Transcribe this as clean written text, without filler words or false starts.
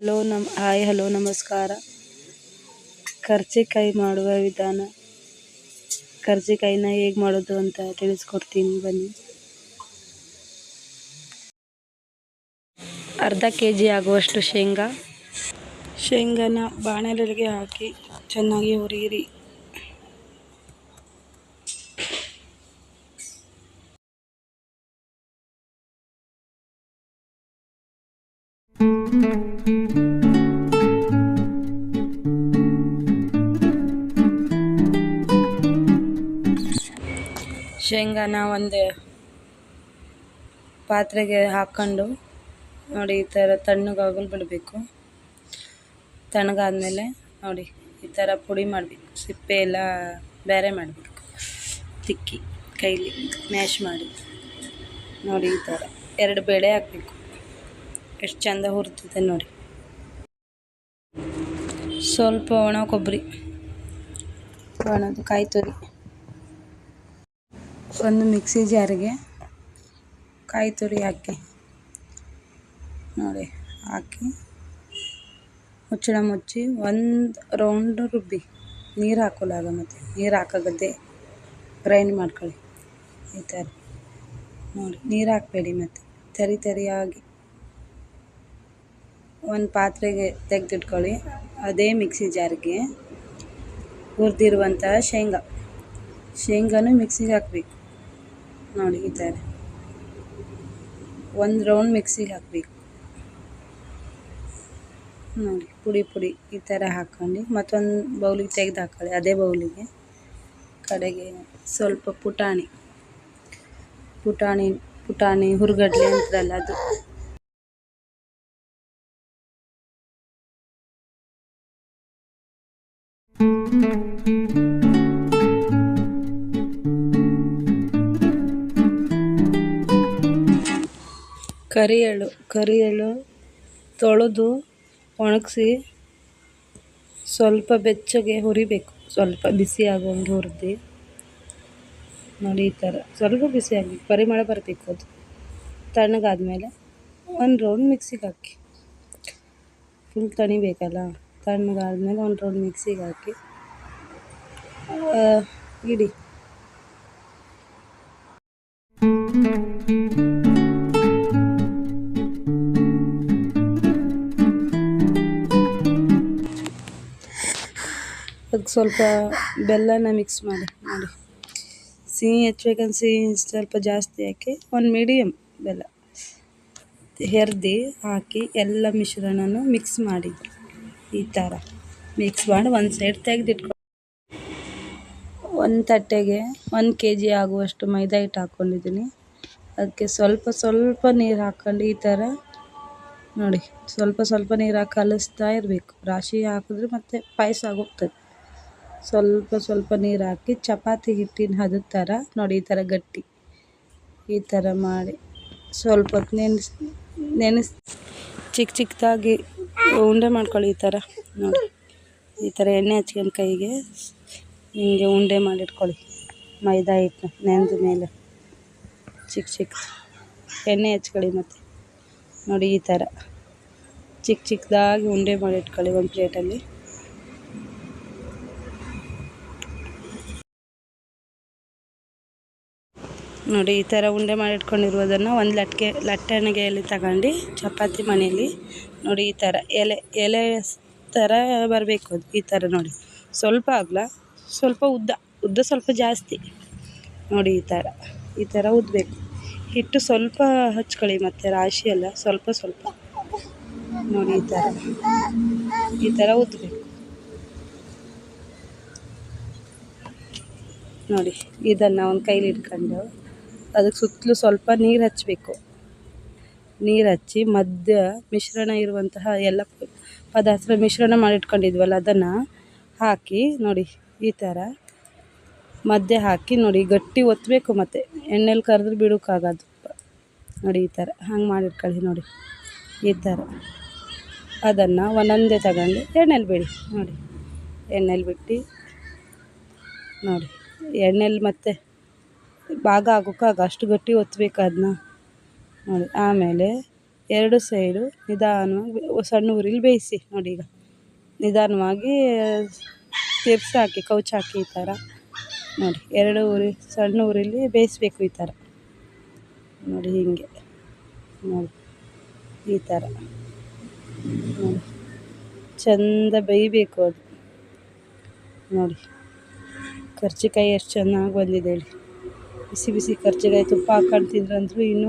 Hi hello ನಮಸ್ಕಾರ. ಕರ್ಜಿಕಾಯಿ ಮಾಡುವ ವಿಧಾನ. ಕರ್ಜಿಕಾಯಿನ ಹೇಗೆ ಮಾಡೋದು ಅಂತ ತಿಳಿಸ್ಕೊಡ್ತೀನಿ ಬನ್ನಿ. ಅರ್ಧ kg ಆಗುವಷ್ಟು ಶೇಂಗಾನ ಬಾಣಲೆಗೆ ಹಾಕಿ ಚೆನ್ನಾಗಿ ಹುರಿಯಿರಿ. ಶೇಂಗಾನ ಒಂದು ಪಾತ್ರೆಗೆ ಹಾಕ್ಕೊಂಡು ನೋಡಿ ಈ ಥರ ತಣ್ಣಗಾಗಲು ಬಿಡಬೇಕು. ತಣ್ಣಗಾದ್ಮೇಲೆ ನೋಡಿ ಈ ಥರ ಪುಡಿ ಮಾಡಬೇಕು. ಸಿಪ್ಪೆ ಎಲ್ಲ ಬೇರೆ ಮಾಡಬೇಕು. ತಿಕ್ಕಿ ಕೈಲಿ ಮ್ಯಾಶ್ ಮಾಡಿ ನೋಡಿ ಈ ಥರ 2 ಬೇಳೆ ಹಾಕಬೇಕು. ಎಷ್ಟು ಚಂದ ಹುರಿತಿದೆ ನೋಡಿ. ಸ್ವಲ್ಪ ಒಣ ಕೊಬ್ಬರಿ, ಒಣದು ಕಾಯಿ ತುರಿ, ಒಂದು ಮಿಕ್ಸಿ ಜಾರಿಗೆ ಕಾಯಿ ತುರಿ ಹಾಕಿ ನೋಡಿ, ಹಾಕಿ ಮುಚ್ಚಳ ಮುಚ್ಚಿ 1 ರೌಂಡ್ ರುಬ್ಬಿ. ನೀರು ಹಾಕೋಲಾಗ, ಮತ್ತು ನೀರು ಹಾಕಾಗದೆ ಗ್ರೈಂಡ್ ಮಾಡ್ಕೊಳ್ಳಿ ಈ ಥರ ನೋಡಿ. ನೀರು ಹಾಕಬೇಡಿ, ಮತ್ತು ತರಿಯಾಗಿ ಒಂದು ಪಾತ್ರೆಗೆ ತೆಗೆದಿಟ್ಕೊಳ್ಳಿ. ಅದೇ ಮಿಕ್ಸಿ ಜಾರಿಗೆ ಹುರಿದಿರುವಂತಹ ಶೇಂಗಾನು ಮಿಕ್ಸಿಗೆ ಹಾಕಬೇಕು ನೋಡಿ. ಈ ಥರ 1 ರೌಂಡ್ ಮಿಕ್ಸಿಗೆ ಹಾಕಬೇಕು ನೋಡಿ. ಪುಡಿ ಈ ಥರ ಹಾಕ್ಕೊಂಡು ಮತ್ತೊಂದು ಬೌಲಿಗೆ ತೆಗೆದು ಹಾಕೊಳ್ಳಿ. ಅದೇ ಬೌಲಿಗೆ ಕಡೆಗೆ ಸ್ವಲ್ಪ ಪುಟಾಣಿ ಹುರ್ಗಡ್ಲೆ ಅಂತಾರಲ್ಲ ಅದು, ಕರಿ ಎಳ್ಳು ತೊಳೆದು ಒಣಗಿಸಿ ಸ್ವಲ್ಪ ಬೆಚ್ಚಗೆ ಹುರಿಬೇಕು. ಸ್ವಲ್ಪ ಬಿಸಿ ಆಗುವಂಗೆ ಹುರಿದು ನೋಡಿ ಈ ಥರ ಸ್ವಲ್ಪ ಬಿಸಿ ಆಗಬೇಕು, ಪರಿಮಳ ಬರಬೇಕು. ಅದು ತಣ್ಣಗಾದ್ಮೇಲೆ 1 ರೌಂಡ್ ಮಿಕ್ಸಿಗೆ ಹಾಕಿ. ಫುಲ್ ತಣಿಬೇಕಲ್ಲ. ತಣ್ಣಗಾದ್ಮೇಲೆ 1 ರೌಂಡ್ ಮಿಕ್ಸಿಗೆ ಹಾಕಿ ಇಡಿ. ಅದಕ್ಕೆ ಸ್ವಲ್ಪ ಬೆಲ್ಲನ ಮಿಕ್ಸ್ ಮಾಡಿ ನೋಡಿ. ಸಿಹಿ ಹೆಚ್ಚಬೇಕಂದ್ರೆ ಸಿಹಿ ಸ್ವಲ್ಪ ಜಾಸ್ತಿ ಹಾಕಿ, 1 ಮೀಡಿಯಮ್ ಬೆಲ್ಲ ಹೆರ್ದಿ ಹಾಕಿ ಎಲ್ಲ ಮಿಶ್ರಣನೂ ಮಿಕ್ಸ್ ಮಾಡಿ ಈ ಥರ ಮಿಕ್ಸ್ ಮಾಡಿ ಒಂದು ಸೈಡ್ ತೆಗೆದಿಟ್ಕೊ. ಒಂದು ತಟ್ಟೆಗೆ 1 kg ಆಗುವಷ್ಟು ಮೈದಾ ಹಿಟ್ಟು ಹಾಕ್ಕೊಂಡಿದ್ದೀನಿ. ಅದಕ್ಕೆ ಸ್ವಲ್ಪ ನೀರು ಹಾಕ್ಕೊಂಡು ಈ ಥರ ನೋಡಿ, ಸ್ವಲ್ಪ ನೀರು ಹಾಕಿ ಕಲಿಸ್ತಾ ಇರಬೇಕು. ರಾಶಿ ಹಾಕಿದ್ರೆ ಮತ್ತೆ ಪಾಯಸ ಆಗೋಗ್ತದೆ. ಸ್ವಲ್ಪ ನೀರು ಹಾಕಿ ಚಪಾತಿ ಹಿಟ್ಟಿನ ಹದದ ಥರ ನೋಡಿ ಈ ಥರ ಗಟ್ಟಿ ಈ ಥರ ಮಾಡಿ ಸ್ವಲ್ಪ ಹೊತ್ತು ನೆನೆಸಿ ಚಿಕ್ಕದಾಗಿ ಉಂಡೆ ಮಾಡ್ಕೊಳ್ಳಿ. ಈ ಥರ ನೋಡಿ, ಈ ಥರ ಎಣ್ಣೆ ಹಚ್ಕೊಂಡು ಕೈಗೆ ಹಿಂಗೆ ಉಂಡೆ ಮಾಡಿಟ್ಕೊಳ್ಳಿ. ಮೈದಾ ಹಿಟ್ಟು ನೆನೆದ ಮೇಲೆ ಚಿಕ್ಕ ಎಣ್ಣೆ ಹಚ್ಕೊಳ್ಳಿ. ಮತ್ತು ನೋಡಿ ಈ ಥರ ಚಿಕ್ಕದಾಗಿ ಉಂಡೆ ಮಾಡಿಟ್ಕೊಳ್ಳಿ ಒಂದು ಪ್ಲೇಟಲ್ಲಿ. ನೋಡಿ ಈ ಥರ ಉಂಡೆ ಮಾಡಿಟ್ಕೊಂಡಿರುವುದನ್ನು ಒಂದು ಲಟ್ಟಣಿಗೆಯಲ್ಲಿ ತಗೊಂಡು ಚಪಾತಿ ಮನೆಯಲ್ಲಿ ನೋಡಿ ಈ ಥರ ಎಲೆ ಥರ ಬರಬೇಕು. ಅದು ಈ ಥರ ನೋಡಿ, ಸ್ವಲ್ಪ ಆಗಲ್ಲ, ಸ್ವಲ್ಪ ಉದ್ದ ಸ್ವಲ್ಪ ಜಾಸ್ತಿ ನೋಡಿ. ಈ ಥರ ಉದ್ದಬೇಕು. ಹಿಟ್ಟು ಸ್ವಲ್ಪ ಹಚ್ಕೊಳ್ಳಿ, ಮತ್ತು ರಾಶಿ ಎಲ್ಲ ಸ್ವಲ್ಪ ನೋಡಿ ಈ ಥರ ಉದ್ದಬೇಕು ನೋಡಿ. ಇದನ್ನು ಒಂದು ಕೈಲಿ ಇಟ್ಕೊಂಡು ಅದಕ್ಕೆ ಸುತ್ತಲೂ ಸ್ವಲ್ಪ ನೀರು ಹಚ್ಚಬೇಕು. ನೀರು ಹಚ್ಚಿ ಮಧ್ಯ ಮಿಶ್ರಣ ಇರುವಂತಹ ಎಲ್ಲ ಪದಾರ್ಥ ಮಿಶ್ರಣ ಮಾಡಿಟ್ಕೊಂಡಿದ್ವಲ್ಲ ಅದನ್ನು ಹಾಕಿ ನೋಡಿ. ಈ ಥರ ಮಧ್ಯೆ ಹಾಕಿ ನೋಡಿ, ಗಟ್ಟಿ ಒತ್ತಬೇಕು. ಮತ್ತು ಎಣ್ಣೆಲಿ ಕರೆದ್ರೆ ಬಿಡೋಕ್ಕಾಗೋದು ನೋಡಿ. ಈ ಥರ ಹಂಗೆ ಮಾಡಿಟ್ಕೊಳ್ಳಿ ನೋಡಿ. ಈ ಥರ ಅದನ್ನು ಒಂದೊಂದೇ ತಗೊಂಡು ಎಣ್ಣೆಲಿ ಬಿಡಿ ನೋಡಿ. ಎಣ್ಣೆಲಿ ಬಿಟ್ಟು ನೋಡಿ, ಎಣ್ಣೆಲಿ ಮತ್ತೆ ಭಾಗ ಆಗೋಕ್ಕಾಗ ಅಷ್ಟು ಗಟ್ಟಿ ಒತ್ತಬೇಕು ಅದನ್ನ ನೋಡಿ. ಆಮೇಲೆ ಎರಡು ಸೈಡು ನಿಧಾನವಾಗಿ ಸಣ್ಣ ಉರಿಲಿ ಬೇಯಿಸಿ. ನೋಡಿ ಈಗ ನಿಧಾನವಾಗಿ ತಿರ್ಗ್ಸಿ ಹಾಕಿ, ಕೌಚ್ ಹಾಕಿ ಈ ಥರ ನೋಡಿ ಸಣ್ಣ ಉರಿಲಿ ಬೇಯಿಸ್ಬೇಕು ಈ ಥರ ನೋಡಿ. ಹೀಗೆ ನೋಡಿ ಈ ಥರ ನೋಡಿ ಚೆಂದ ಬೇಯಬೇಕು ಅದು. ನೋಡಿ ಕರ್ಜಿಕಾಯಿ ಎಷ್ಟು ಚೆನ್ನಾಗಿ ಬಂದಿದೆ ಹೇಳಿ. ಬಿಸಿ ಬಿಸಿ ಕರ್ಜಿಕಾಯಿ ತುಪ್ಪ ಹಾಕ್ಕೊಂಡು ತಿಂದ್ರಂತೂ ಇನ್ನೂ